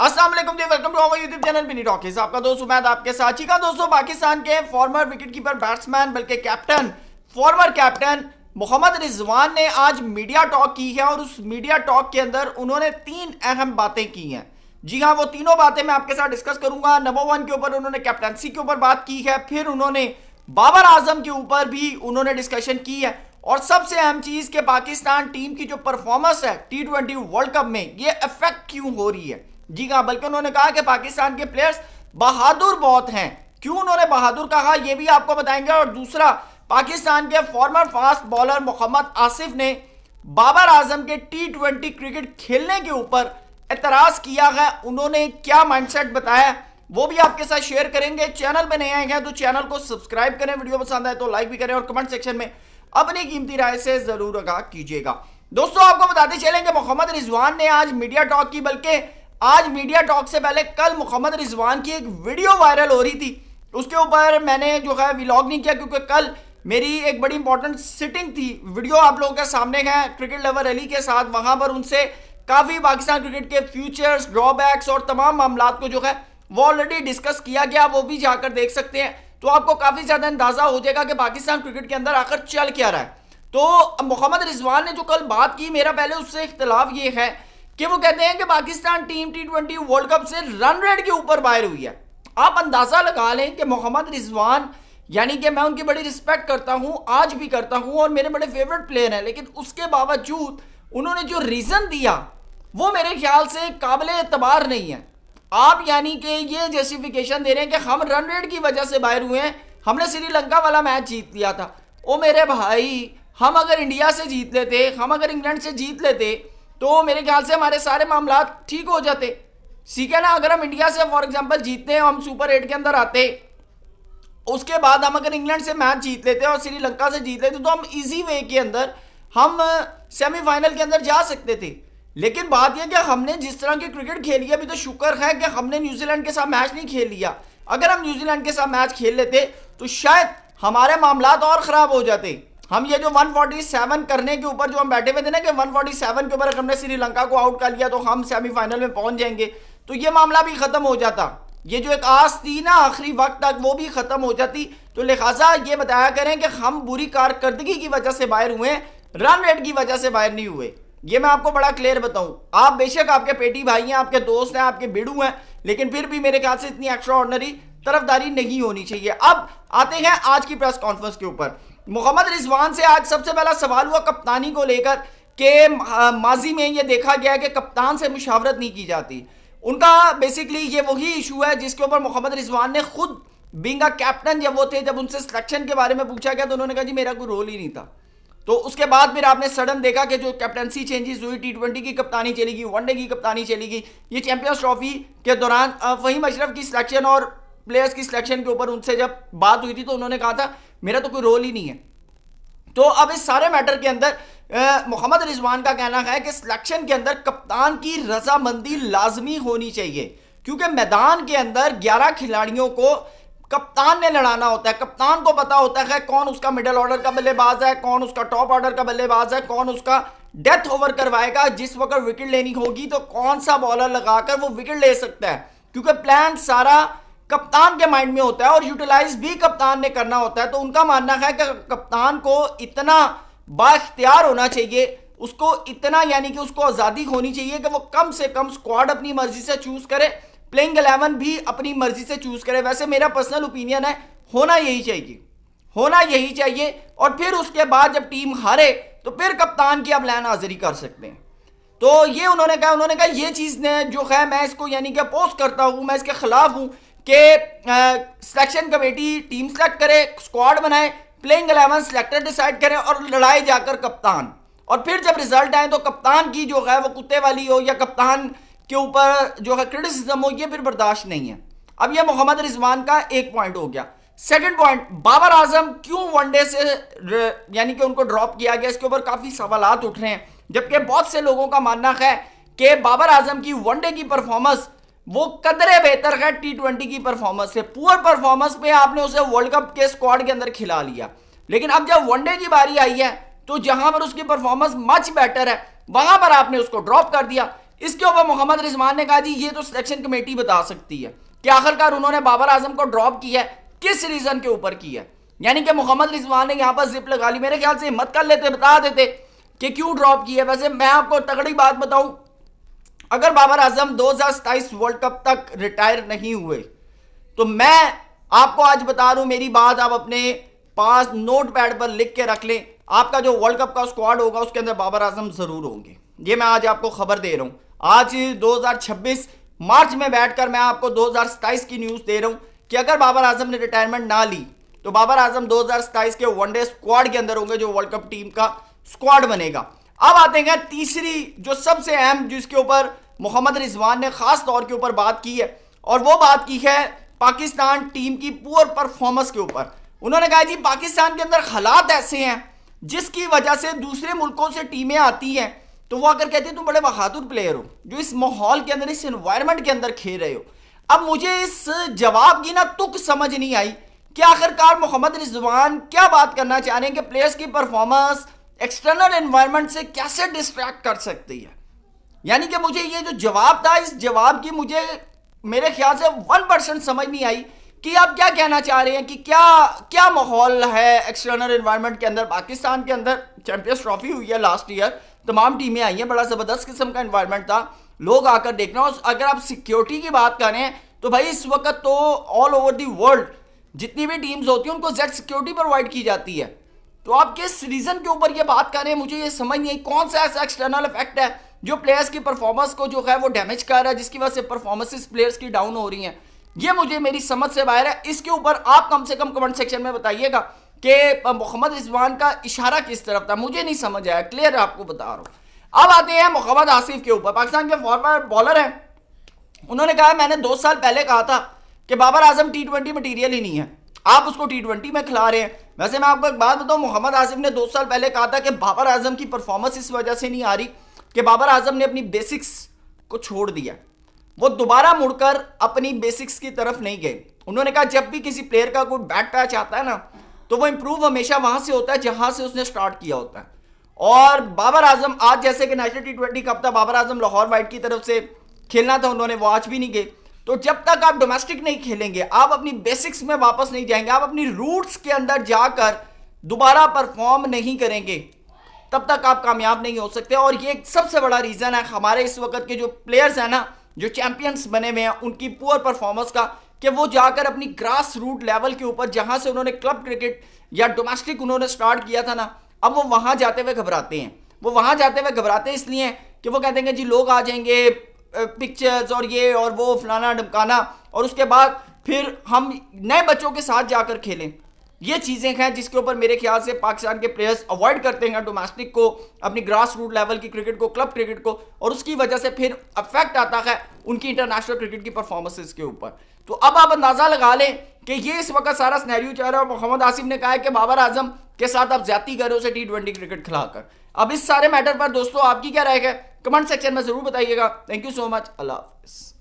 अस्सलाम वालेकुम जी, welcome to our YouTube channel Mini Talkies. आपका दोस्त उमैद आपके साथ ही का। दोस्तों, पाकिस्तान के फॉर्मर विकेटकीपर बैट्समैन बल्कि captain, former captain Mohammad Rizwan ने आज मीडिया टॉक की है और उस मीडिया टॉक के अंदर उन्होंने 3 अहम बातें की हैं। जी हाँ, वो तीनों बातें मैं आपके साथ डिस्कस करूंगा। नंबर 1 के ऊपर उन्होंने कैप्टनसी के ऊपर बात की है, फिर उन्होंने बाबर आजम के ऊपर भी उन्होंने डिस्कशन की है, और सबसे अहम चीज कि पाकिस्तान टीम की जो परफॉर्मेंस है T20 वर्ल्ड कप में ये इफेक्ट क्यों हो रही है। जी हाँ, बल्कि उन्होंने कहा कि पाकिस्तान के प्लेयर्स बहादुर बहुत हैं। क्यों उन्होंने बहादुर कहा ये भी आपको बताएंगे। और दूसरा, पाकिस्तान के former fast bowler Mohammad Asif ने बाबर आजम के T20 क्रिकेट खेलने के ऊपर एतराज किया है, उन्होंने क्या माइंडसेट बताया वो भी आपके साथ शेयर करेंगे। चैनल पे नए आए हैं तो चैनल को सब्सक्राइब करें, वीडियो पसंद आए तो लाइक भी करें और कमेंट सेक्शन में अपनी कीमती राय से जरूर आगाह कीजिएगा। दोस्तों, आपको बताते चलेंगे मोहम्मद रिजवान ने आज मीडिया टॉक की, बल्कि आज मीडिया टॉक से पहले कल मोहम्मद रिजवान की एक वीडियो वायरल हो रही थी। उसके ऊपर मैंने जो है व्लॉग नहीं किया क्योंकि कल मेरी एक बड़ी इंपॉर्टेंट सिटिंग थी। वीडियो आप लोगों के सामने है क्रिकेट लवर अली के साथ। वहां पर उनसे काफी पाकिस्तान क्रिकेट के फ्यूचर्स, ड्रॉबैक्स और तमाम मामला को जो है वो ऑलरेडी डिस्कस किया गया, वो भी जाकर देख सकते हैं। तो आपको काफी ज्यादा अंदाजा हो जाएगा कि पाकिस्तान क्रिकेट के अंदर आकर चल क्या रहा है। तो मोहम्मद रिजवान ने जो कल बात की, मेरा पहले उससे इख्तिलाफ ये है कि वो कहते हैं कि Pakistan team T20 world cup से रन रेट के ऊपर बाहर हुई है। आप अंदाजा लगा लें कि मोहम्मद रिजवान, यानी कि मैं उनकी बड़ी रिस्पेक्ट करता हूं, आज भी करता हूं और मेरे बड़े फेवरेट प्लेयर हैं, लेकिन उसके बावजूद उन्होंने जो रीजन दिया वो मेरे ख्याल से काबिल एतबार नहीं है। आप यानी कि ये जस्टिफिकेशन दे रहे हैं कि हम रन रेट की वजह से बाहर हुए हैं, हमने श्रीलंका वाला मैच जीत लिया था। ओ मेरे भाई, हम अगर इंडिया से जीत लेते, हम अगर इंग्लैंड से जीत लेते तो मेरे ख्याल से हमारे सारे मामला ठीक हो जाते। ठीक है ना। अगर हम इंडिया से फॉर एग्जांपल जीतते हैं, हम सुपर 8 के अंदर आते, उसके बाद हम अगर इंग्लैंड से मैच जीत लेते और श्रीलंका से जीत लेते तो हम इजी वे के अंदर हम सेमीफाइनल के अंदर जा सकते थे। लेकिन बात यह कि हमने जिस तरह की क्रिकेट खेली है, अभी तो शुक्र है कि हमने न्यूजीलैंड के साथ मैच नहीं खेल लिया। अगर हम न्यूजीलैंड के साथ मैच खेल लेते तो शायद हमारे मामला और खराब हो जाते। हम ये जो 147 करने के ऊपर जो हम बैठे हुए थे ना कि 147 के ऊपर अगर हमने श्रीलंका को आउट कर लिया तो हम सेमीफाइनल में पहुंच जाएंगे, तो ये मामला भी खत्म हो जाता। ये जो एक आस थी ना आखिरी वक्त तक, वो भी खत्म हो जाती। तो लिहाजा ये बताया करें कि हम बुरी कारकर्दगी की वजह से बाहर हुए, रन रेट की वजह से बाहर नहीं हुए। ये मैं आपको बड़ा क्लियर बताऊं। आप बेशक आपके पेटी भाई हैं, आपके दोस्त हैं, आपके बेड़ू हैं, लेकिन फिर भी मेरे ख्याल से इतनी एक्स्ट्रा ऑर्डिनरी तरफदारी नहीं होनी चाहिए। अब आते हैं आज की प्रेस कॉन्फ्रेंस के ऊपर। मोहम्मद रिजवान से आज सबसे पहला सवाल हुआ कप्तानी को लेकर कि माजी में ये देखा गया कि कप्तान से मुशावरत नहीं की जाती। उनका बेसिकली ये वही इशू है जिसके ऊपर मोहम्मद रिजवान ने खुद बीइंग अ कैप्टन जब वो थे, जब उनसे सिलेक्शन के बारे में पूछा गया तो उन्होंने कहा जी मेरा कोई रोल ही नहीं था। तो उसके बाद फिर आपने सडन देखा कि जो कैप्टनसी चेंजेस हुई, T20 की कप्तानी चलेगी, वनडे की कप्तानी चलेगी। ये चैंपियंस ट्रॉफी के दौरान फहीम अशरफ की सिलेक्शन और प्लेयर्स की सिलेक्शन के ऊपर उनसे जब बात हुई थी तो उन्होंने कहा था मेरा तो कोई रोल ही नहीं है। तो अब इस सारे मैटर के अंदर मोहम्मद रिजवान का कहना है कि सिलेक्शन के अंदर कप्तान की रजामंदी लाजमी होनी चाहिए, क्योंकि मैदान के अंदर 11 खिलाड़ियों को कप्तान ने लड़ाना होता है। कप्तान को पता होता है कौन उसका मिडिल ऑर्डर का बल्लेबाज है, कौन उसका टॉप ऑर्डर का बल्लेबाज है, कौन उसका डेथ ओवर करवाएगा। जिस वक्त विकेट लेनी होगी तो कौन सा बॉलर लगाकर वो विकेट ले सकता है, क्योंकि प्लान सारा कप्तान के माइंड में होता है और यूटिलाइज भी कप्तान ने करना होता है। तो उनका मानना है कि कप्तान को इतना बाख्तियार होना चाहिए, उसको इतना यानी कि उसको आज़ादी होनी चाहिए कि वो कम से कम स्क्वाड अपनी मर्जी से चूज करे, प्लेइंग 11 भी अपनी मर्जी से चूज करे। वैसे मेरा पर्सनल ओपिनियन है होना यही चाहिए, होना यही चाहिए। और फिर उसके बाद जब टीम हारे तो फिर कप्तान की आप लाइन हाजिरी कर सकते हैं। तो ये उन्होंने कहा ये चीज ने जो है मैं इसको यानी कि अपोज करता हूं, मैं इसके खिलाफ हूं कि सिलेक्शन कमेटी टीम सेलेक्ट करे, स्क्वाड बनाए, प्लेइंग 11 सिलेक्टर डिसाइड करें और लड़ाए जाकर कप्तान। और फिर जब रिजल्ट आए तो कप्तान की जो है वो कुत्ते वाली हो या कप्तान के ऊपर जो है क्रिटिसिज्म हो, ये फिर बर्दाश्त नहीं है। अब ये मोहम्मद रिजवान का एक पॉइंट हो गया। सेकंड पॉइंट, बाबर आजम क्यों वनडे से यानी कि उनको ड्रॉप किया गया, इसके ऊपर काफी सवालात उठ रहे हैं। जबकि बहुत से लोगों का मानना है कि बाबर आजम की वनडे की परफॉर्मेंस वो कदरे बेहतर है T20 की परफॉर्मेंस से। पुअर परफॉर्मेंस पे आपने उसे वर्ल्ड कप के स्क्वाड के अंदर खिला लिया, लेकिन अब जब वनडे की बारी आई है तो जहां पर उसकी परफॉर्मेंस मच बेटर है वहां पर आपने उसको ड्रॉप कर दिया। इसके ऊपर मोहम्मद रिजवान ने कहा जी ये तो सिलेक्शन कमेटी बता सकती है कि आखिरकार उन्होंने बाबर आजम को ड्रॉप किया है, किस रीजन के ऊपर किया है। यानी कि मोहम्मद रिजवान ने यहां पर जिप लगा ली। मेरे ख्याल से हिम्मत कर लेते, बता देते कि क्यों ड्रॉप किया। वैसे मैं आपको तगड़ी बात बताऊं, अगर बाबर आजम 2027 वर्ल्ड कप तक रिटायर नहीं हुए तो मैं आपको आज बता रहा हूं, मेरी बात आप अपने पास नोट पैड पर लिख के रख लें, आपका जो वर्ल्ड कप का स्क्वाड होगा उसके अंदर बाबर आजम जरूर होंगे। ये मैं आज आपको खबर दे रहा हूं। आज 2026 मार्च में बैठकर मैं आपको 2027 की न्यूज दे रहा हूं कि अगर बाबर आजम ने रिटायरमेंट ना ली तो बाबर आजम 2027 के वनडे स्क्वाड के अंदर होंगे, जो वर्ल्ड कप टीम का स्क्वाड बनेगा। अब आते हैं तीसरी जो सबसे अहम, जिसके ऊपर मोहम्मद रिजवान ने खास तौर के ऊपर बात की है, और वो बात की है पाकिस्तान टीम की पुअर परफॉर्मेंस के ऊपर। उन्होंने कहा जी पाकिस्तान के अंदर हालात ऐसे हैं जिसकी वजह से दूसरे मुल्कों से टीमें आती हैं तो वो अगर कहते हैं तुम बड़े बहादुर प्लेयर हो जो इस माहौल के अंदर, इस एनवायरनमेंट के अंदर खेल रहे हो। अब मुझे इस जवाब की ना तुक समझ नहीं आई कि आखिरकार मोहम्मद रिजवान क्या बात करना चाह रहे हैं कि प्लेयर्स की परफॉर्मेंस एक्सटर्नल एनवायरनमेंट से कैसे डिस्ट्रैक्ट कर सकती है। यानी कि मुझे ये जो जवाब था, इस जवाब की मुझे मेरे ख्याल से 1% समझ नहीं आई कि आप क्या कहना चाह रहे हैं कि क्या माहौल है एक्सटर्नल एनवायरनमेंट के अंदर। पाकिस्तान के अंदर चैंपियंस ट्रॉफी हुई है लास्ट ईयर, तमाम टीमें आई हैं, बड़ा ज़बरदस्त किस्म का एनवायरनमेंट था, लोग आकर देखना। और अगर आप सिक्योरिटी की बात करें तो भाई इस वक्त तो ऑल ओवर दी वर्ल्ड जितनी भी टीम्स होती हैं उनको जेड सिक्योरिटी प्रोवाइड की जाती है। तो आप किस रीज़न के ऊपर ये बात कर रहे हैं, मुझे ये समझ नहीं आई। कौन सा ऐसा एक्सटर्नल इफेक्ट है जो प्लेयर्स की परफॉर्मेंस को जो है वो डैमेज कर रहा है, जिसकी वजह से परफॉर्मेंसेस प्लेयर्स की डाउन हो रही हैं। ये मुझे मेरी समझ से बाहर है। इसके ऊपर आप कम से कम कमेंट सेक्शन में बताइएगा कि मोहम्मद रिजवान का इशारा किस तरफ था, मुझे नहीं समझ आया, क्लियर आपको बता रहा हूं। अब आते हैं मोहम्मद आसिफ के ऊपर, पाकिस्तान के फॉर्मर बॉलर हैं। उन्होंने कहा मैंने 2 साल पहले कहा था कि बाबर आजम T20 मटीरियल ही नहीं है, आप उसको T20 में खिला रहे हैं। वैसे मैं आपको एक बात बताऊं, मोहम्मद आसिफ ने 2 साल पहले कहा था कि बाबर आजम की परफॉर्मेंस इस वजह से नहीं आ रही कि बाबर आजम ने अपनी बेसिक्स को छोड़ दिया, वो दोबारा मुड़कर अपनी बेसिक्स की तरफ नहीं गए। उन्होंने कहा जब भी किसी प्लेयर का कोई बैड पैच आता है ना तो वो इंप्रूव हमेशा वहां से होता है जहां से उसने स्टार्ट किया होता है। और बाबर आजम आज जैसे कि नेशनल T20 कप था, बाबर आजम लाहौर वाइट की तरफ से खेलना था, उन्होंने वो आज भी नहीं गए। तो जब तक आप डोमेस्टिक नहीं खेलेंगे, आप अपनी बेसिक्स में वापस नहीं जाएंगे, आप अपनी रूट्स के अंदर जाकर दोबारा परफॉर्म नहीं करेंगे, तब तक आप कामयाब नहीं हो सकते। और ये सबसे बड़ा रीजन है हमारे इस वक्त के जो प्लेयर्स हैं ना, जो चैंपियंस बने हुए हैं, उनकी पुअर परफॉर्मेंस का, कि वो जाकर अपनी ग्रास रूट लेवल के ऊपर जहां से उन्होंने क्लब क्रिकेट या डोमेस्टिक उन्होंने स्टार्ट किया था ना, अब वो वहां जाते हुए घबराते हैं। वो वहां जाते हुए घबराते इसलिए कि वो कहते हैं जी लोग आ जाएंगे, पिक्चर्स और ये और वो फलाना ढमकाना, और उसके बाद फिर हम नए बच्चों के साथ जाकर खेलें। ये चीज़ें हैं जिसके ऊपर मेरे ख्याल से पाकिस्तान के प्लेयर्स अवॉइड करते हैं डोमेस्टिक को, अपनी ग्रास रूट लेवल की क्रिकेट को, क्लब क्रिकेट को, और उसकी वजह से फिर अफेक्ट आता है उनकी इंटरनेशनल क्रिकेट की परफॉर्मेंसेस के ऊपर। तो अब आप अंदाज़ा लगा लें कि ये इस वक्त सारा सिनेरियो चल रहा है। मोहम्मद आसिफ ने कहा है कि बाबर आजम के साथ आप ज्यादती कर रहे हो उसे T20 क्रिकेट खिलाकर। अब इस सारे मैटर पर दोस्तों आपकी क्या राय है, कमेंट सेक्शन में जरूर बताइएगा। थैंक यू सो मच, अल्लाह हाफिज़।